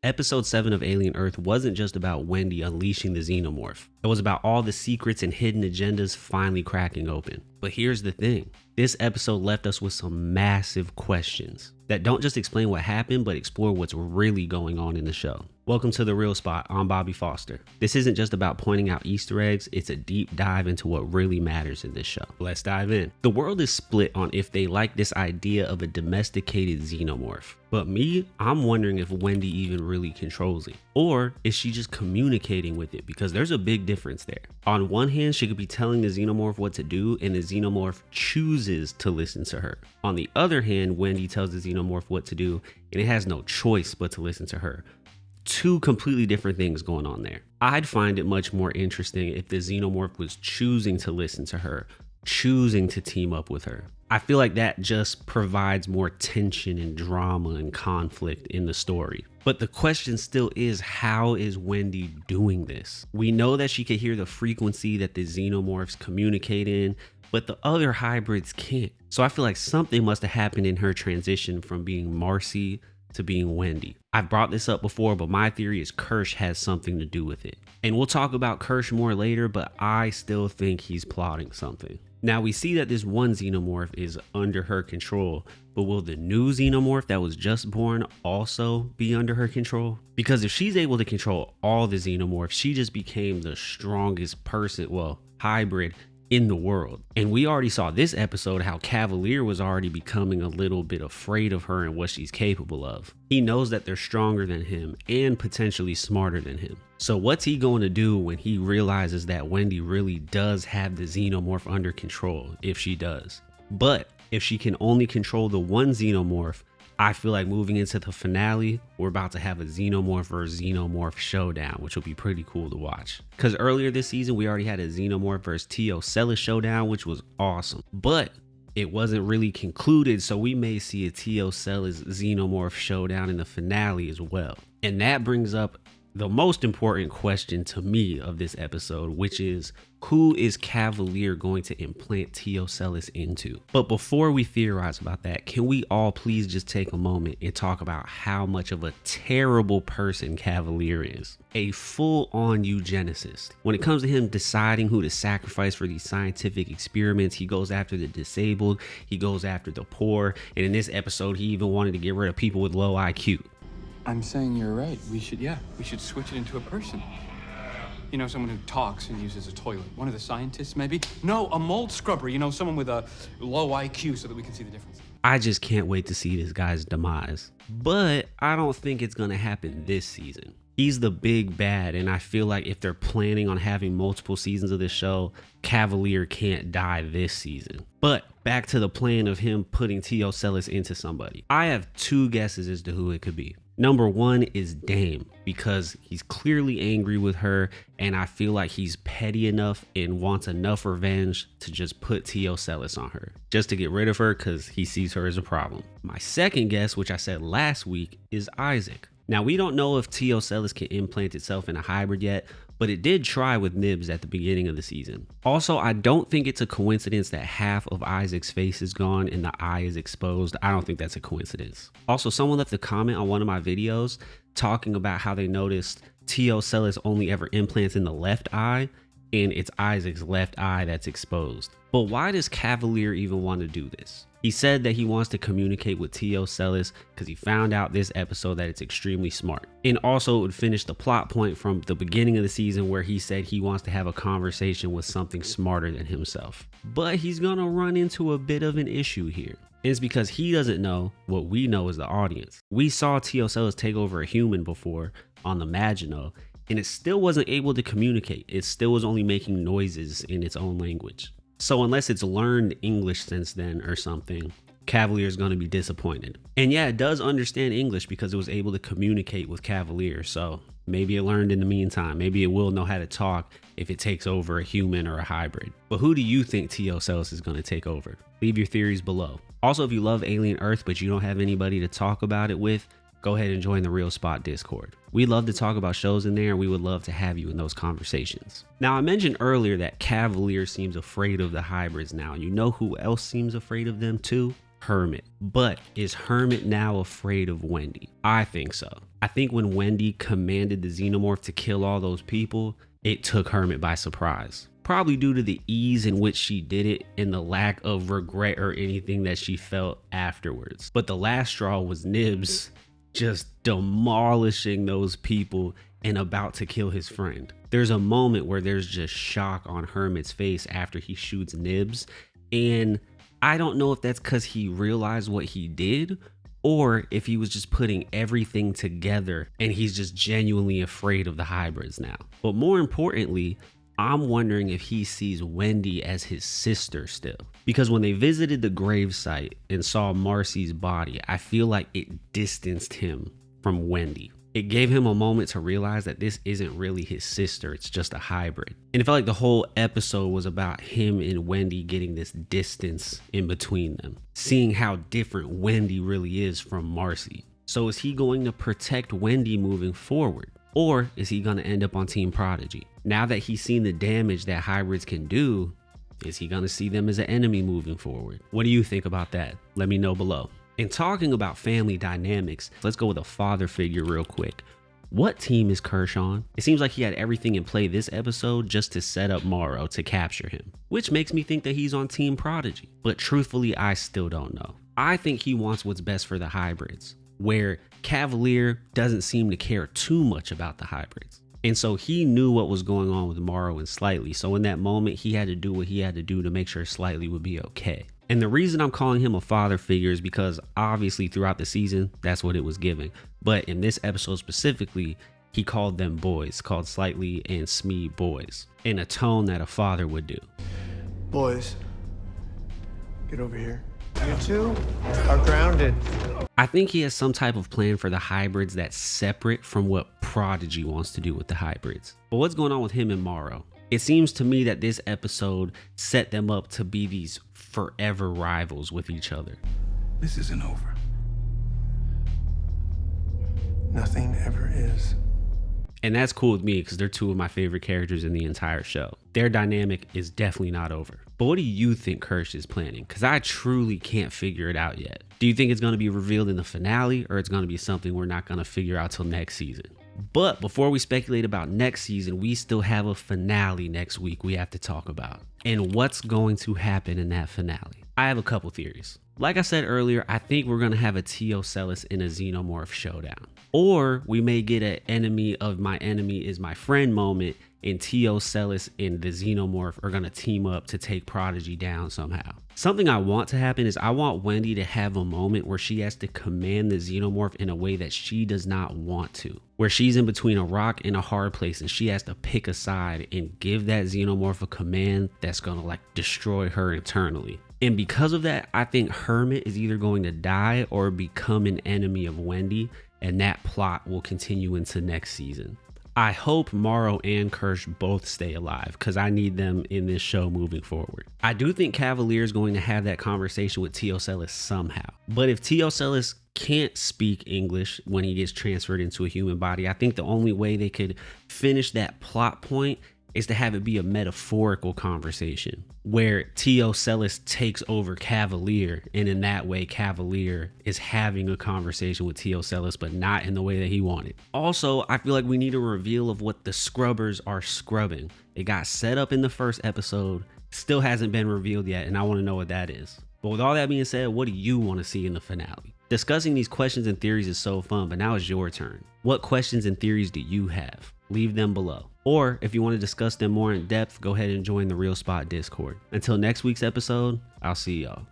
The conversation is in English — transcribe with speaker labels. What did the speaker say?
Speaker 1: Episode 7 of Alien Earth wasn't just about Wendy unleashing the Xenomorph. It was about all the secrets and hidden agendas finally cracking open. But here's the thing. This episode left us with some massive questions that don't just explain what happened, but explore what's really going on in the show. Welcome to The Real Spot. I'm Bobby Foster. This isn't just about pointing out Easter eggs, it's a deep dive into what really matters in this show. Let's dive in. The world is split on if they like this idea of a domesticated Xenomorph. But me, I'm wondering if Wendy even really controls it. Or is she just communicating with it? Because there's a big difference there. On one hand, she could be telling the Xenomorph what to do, and the Xenomorph chooses to listen to her. On the other hand, Wendy tells the Xenomorph what to do, and it has no choice but to listen to her. Two completely different things going on there. I'd find it much more interesting if the Xenomorph was choosing to listen to her, choosing to team up with her. I feel like that just provides more tension and drama and conflict in the story. But the question still is, how is Wendy doing this? We know that she can hear the frequency that the Xenomorphs communicate in, but the other hybrids can't. So I feel like something must have happened in her transition from being Marcy to being Wendy. I've brought this up before, but my theory is Kirsh has something to do with it. And we'll talk about Kirsh more later, but I still think he's plotting something. Now we see that this one Xenomorph is under her control, but will the new Xenomorph that was just born also be under her control? Because if she's able to control all the Xenomorphs, she just became the strongest person, hybrid in the world. And we already saw this episode how Cavalier was already becoming a little bit afraid of her and what she's capable of. He knows that they're stronger than him and potentially smarter than him. So what's he going to do when he realizes that Wendy really does have the Xenomorph under control, if she does? But if she can only control the one Xenomorph, I feel like moving into the finale, we're about to have a Xenomorph versus Xenomorph showdown, which will be pretty cool to watch. Because earlier this season, we already had a Xenomorph versus T.Ocellus showdown, which was awesome. But it wasn't really concluded, so we may see a T.Ocellus Xenomorph showdown in the finale as well. And that brings up the most important question to me of this episode, which is, who is Cavalier going to implant T.Ocellus into? But before we theorize about that, can we all please just take a moment and talk about how much of a terrible person Cavalier is? A full-on eugenicist. When it comes to him deciding who to sacrifice for these scientific experiments, he goes after the disabled, he goes after the poor, and in this episode, he even wanted to get rid of people with low IQ.
Speaker 2: I'm saying you're right. We should switch it into a person. You know, someone who talks and uses a toilet. One of the scientists, maybe? No, a mold scrubber. You know, someone with a low IQ so that we can see the difference.
Speaker 1: I just can't wait to see this guy's demise. But I don't think it's going to happen this season. He's the big bad, and I feel like if they're planning on having multiple seasons of this show, Cavalier can't die this season. But back to the plan of him putting T.Ocellus into somebody. I have two guesses as to who it could be. Number one is Dame, because he's clearly angry with her, and I feel like he's petty enough and wants enough revenge to just put T.Ocellus on her, just to get rid of her because he sees her as a problem. My second guess, which I said last week, is Isaac. Now, we don't know if T.Ocellus can implant itself in a hybrid yet, but it did try with nibs at the beginning of the season. Also, I don't think it's a coincidence that half of Isaac's face is gone and the eye is exposed. I don't think that's a coincidence. Also, someone left a comment on one of my videos talking about how they noticed T.Ocellus only ever implants in the left eye, and it's Isaac's left eye that's exposed. But why does Cavalier even want to do this? He said that he wants to communicate with T.Ocellus because he found out this episode that it's extremely smart. And also it would finish the plot point from the beginning of the season where he said he wants to have a conversation with something smarter than himself. But he's gonna run into a bit of an issue here. And it's because he doesn't know what we know as the audience. We saw T.Ocellus take over a human before on the Maginot, and it still wasn't able to communicate. It still was only making noises in its own language. So unless it's learned English since then or something, Cavalier is going to be disappointed. And yeah, it does understand English because it was able to communicate with Cavalier. So maybe it learned in the meantime. Maybe it will know how to talk if it takes over a human or a hybrid. But who do you think T.Ocellus is going to take over? Leave your theories below. Also, if you love Alien Earth but you don't have anybody to talk about it with, go ahead and join the Real Spot Discord. We love to talk about shows in there, and we would love to have you in those conversations. Now, I mentioned earlier that Cavalier seems afraid of the hybrids now. You know who else seems afraid of them too? Hermit. But is Hermit now afraid of Wendy? I think so. I think when Wendy commanded the Xenomorph to kill all those people, it took Hermit by surprise. Probably due to the ease in which she did it and the lack of regret or anything that she felt afterwards. But the last straw was Nibs just demolishing those people and about to kill his friend. There's a moment where there's just shock on Hermit's face after he shoots Nibs, and I don't know if that's because he realized what he did or if he was just putting everything together and he's just genuinely afraid of the hybrids now. But more importantly, I'm wondering if he sees Wendy as his sister still. Because when they visited the gravesite and saw Marcy's body, I feel like it distanced him from Wendy. It gave him a moment to realize that this isn't really his sister, it's just a hybrid. And it felt like the whole episode was about him and Wendy getting this distance in between them, seeing how different Wendy really is from Marcy. So is he going to protect Wendy moving forward? Or is he going to end up on Team Prodigy? Now that he's seen the damage that hybrids can do, is he going to see them as an enemy moving forward? What do you think about that? Let me know below. And talking about family dynamics, let's go with a father figure real quick. What team is Kirsh on? It seems like he had everything in play this episode just to set up Morrow to capture him, which makes me think that he's on Team Prodigy. But truthfully, I still don't know. I think he wants what's best for the hybrids, where Cavalier doesn't seem to care too much about the hybrids. And so he knew what was going on with Morrow and Slightly. So in that moment, he had to do what he had to do to make sure Slightly would be okay. And the reason I'm calling him a father figure is because obviously throughout the season, that's what it was giving. But in this episode specifically, he called them boys, called Slightly and Smee boys, in a tone that a father would do.
Speaker 3: Boys, get over here. You two are grounded.
Speaker 1: I think he has some type of plan for the hybrids that's separate from what Prodigy wants to do with the hybrids. But what's going on with him and Morrow? It seems to me that this episode set them up to be these forever rivals with each other.
Speaker 3: This isn't over. Nothing ever is.
Speaker 1: And that's cool with me because they're two of my favorite characters in the entire show. Their dynamic is definitely not over. But what do you think Kirsh is planning? Because I truly can't figure it out yet. Do you think it's going to be revealed in the finale, or it's going to be something we're not going to figure out till next season? But before we speculate about next season, we still have a finale next week we have to talk about. And what's going to happen in that finale? I have a couple theories. Like I said earlier, I think we're going to have a T.Ocellus and a Xenomorph showdown. Or we may get an enemy of my enemy is my friend moment, and T.Ocellus and the Xenomorph are going to team up to take Prodigy down somehow. Something I want to happen is I want Wendy to have a moment where she has to command the Xenomorph in a way that she does not want to. Where she's in between a rock and a hard place and she has to pick a side and give that Xenomorph a command that's going to destroy her internally. And because of that, I think Hermit is either going to die or become an enemy of Wendy, and that plot will continue into next season. I hope Morrow and Kirsh both stay alive because I need them in this show moving forward. I do think Cavalier is going to have that conversation with T.Ocellus somehow. But if T.Ocellus can't speak English when he gets transferred into a human body, I think the only way they could finish that plot point is to have it be a metaphorical conversation where T.Ocellus takes over Cavalier, and in that way Cavalier is having a conversation with T.Ocellus, but not in the way that he wanted. Also, I feel like we need a reveal of what the scrubbers are scrubbing. It got set up in the first episode, still hasn't been revealed yet, and I want to know what that is. But with all that being said, what do you want to see in the finale? Discussing these questions and theories is so fun, but now it's your turn. What questions and theories do you have? Leave them below. Or if you want to discuss them more in depth, go ahead and join the Real Spot Discord. Until next week's episode, I'll see y'all.